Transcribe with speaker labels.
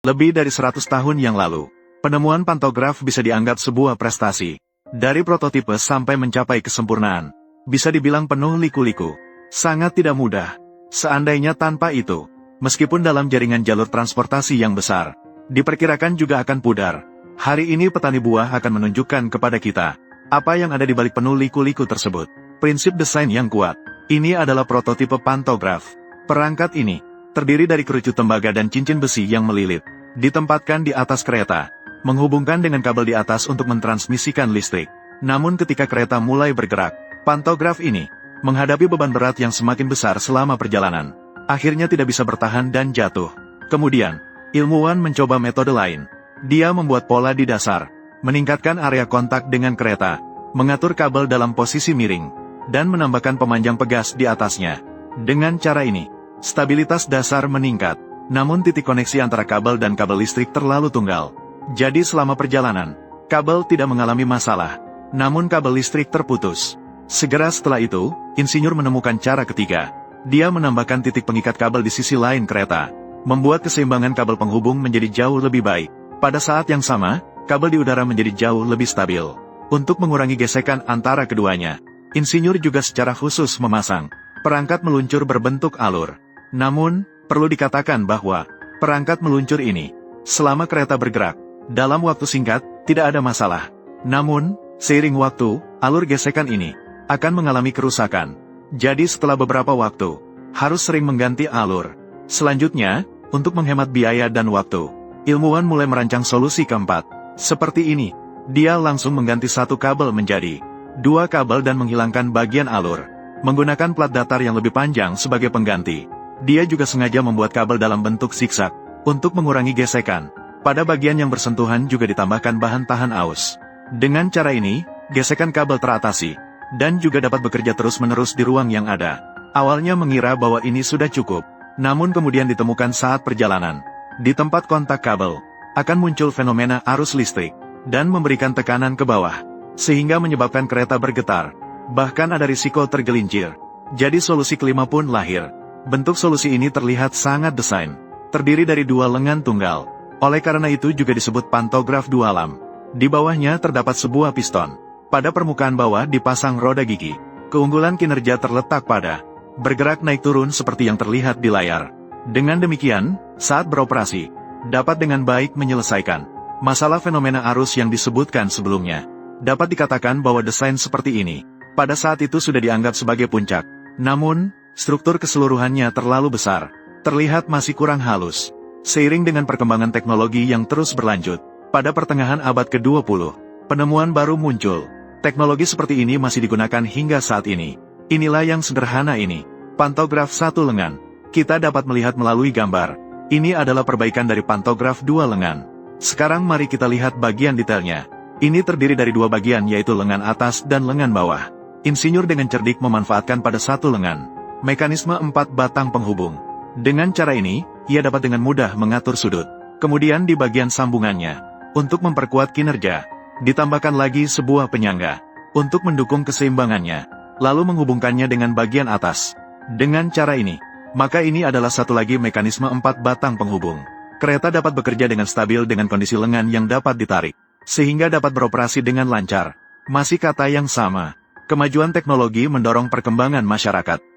Speaker 1: Lebih dari 100 tahun yang lalu, penemuan pantograf bisa dianggap sebuah prestasi. Dari prototipe sampai mencapai kesempurnaan, bisa dibilang penuh liku-liku. Sangat tidak mudah. Seandainya tanpa itu, meskipun dalam jaringan jalur transportasi yang besar, diperkirakan juga akan pudar. Hari ini petani buah akan menunjukkan kepada kita, apa yang ada di balik penuh liku-liku tersebut. Prinsip desain yang kuat. Ini adalah prototipe pantograf. Perangkat ini terdiri dari kerucut tembaga dan cincin besi yang melilit. Ditempatkan di atas kereta, menghubungkan dengan kabel di atas untuk mentransmisikan listrik. Namun ketika kereta mulai bergerak, pantograf ini menghadapi beban berat yang semakin besar selama perjalanan. Akhirnya tidak bisa bertahan dan jatuh. Kemudian, ilmuwan mencoba metode lain. Dia membuat pola di dasar, meningkatkan area kontak dengan kereta, mengatur kabel dalam posisi miring, dan menambahkan pemanjang pegas di atasnya. Dengan cara ini, stabilitas dasar meningkat. Namun titik koneksi antara kabel dan kabel listrik terlalu tunggal. Jadi selama perjalanan, kabel tidak mengalami masalah. Namun kabel listrik terputus. Segera setelah itu, insinyur menemukan cara ketiga. Dia menambahkan titik pengikat kabel di sisi lain kereta, membuat keseimbangan kabel penghubung menjadi jauh lebih baik. Pada saat yang sama, kabel di udara menjadi jauh lebih stabil. Untuk mengurangi gesekan antara keduanya, insinyur juga secara khusus memasang perangkat meluncur berbentuk alur. Namun, perlu dikatakan bahwa perangkat meluncur ini, selama kereta bergerak, dalam waktu singkat, tidak ada masalah. Namun, seiring waktu, alur gesekan ini akan mengalami kerusakan. Jadi setelah beberapa waktu, harus sering mengganti alur. Selanjutnya, untuk menghemat biaya dan waktu, ilmuwan mulai merancang solusi keempat. Seperti ini, dia langsung mengganti satu kabel menjadi dua kabel dan menghilangkan bagian alur, menggunakan plat datar yang lebih panjang sebagai pengganti. Dia juga sengaja membuat kabel dalam bentuk zigzag, untuk mengurangi gesekan. Pada bagian yang bersentuhan juga ditambahkan bahan tahan aus. Dengan cara ini, gesekan kabel teratasi, dan juga dapat bekerja terus-menerus di ruang yang ada. Awalnya mengira bahwa ini sudah cukup, namun kemudian ditemukan saat perjalanan. Di tempat kontak kabel, akan muncul fenomena arus listrik, dan memberikan tekanan ke bawah, sehingga menyebabkan kereta bergetar. Bahkan ada risiko tergelincir. Jadi solusi kelima pun lahir. Bentuk solusi ini terlihat sangat desain, terdiri dari dua lengan tunggal. Oleh karena itu juga disebut pantograf dualam. Di bawahnya terdapat sebuah piston. Pada permukaan bawah dipasang roda gigi. Keunggulan kinerja terletak pada bergerak naik turun seperti yang terlihat di layar. Dengan demikian, saat beroperasi, dapat dengan baik menyelesaikan masalah fenomena arus yang disebutkan sebelumnya. Dapat dikatakan bahwa desain seperti ini, pada saat itu sudah dianggap sebagai puncak. Namun, struktur keseluruhannya terlalu besar, terlihat masih kurang halus. Seiring dengan perkembangan teknologi yang terus berlanjut, pada pertengahan abad ke-20, penemuan baru muncul. Teknologi seperti ini masih digunakan hingga saat ini. Inilah yang sederhana ini, pantograf satu lengan. Kita dapat melihat melalui gambar. Ini adalah perbaikan dari pantograf dua lengan. Sekarang mari kita lihat bagian detailnya. Ini terdiri dari dua bagian yaitu lengan atas dan lengan bawah. Insinyur dengan cerdik memanfaatkan pada satu lengan mekanisme 4 batang penghubung. Dengan cara ini, ia dapat dengan mudah mengatur sudut. Kemudian di bagian sambungannya, untuk memperkuat kinerja, ditambahkan lagi sebuah penyangga, untuk mendukung keseimbangannya, lalu menghubungkannya dengan bagian atas. Dengan cara ini, maka ini adalah satu lagi mekanisme 4 batang penghubung. Kereta dapat bekerja dengan stabil dengan kondisi lengan yang dapat ditarik, sehingga dapat beroperasi dengan lancar. Masih kata yang sama, kemajuan teknologi mendorong perkembangan masyarakat.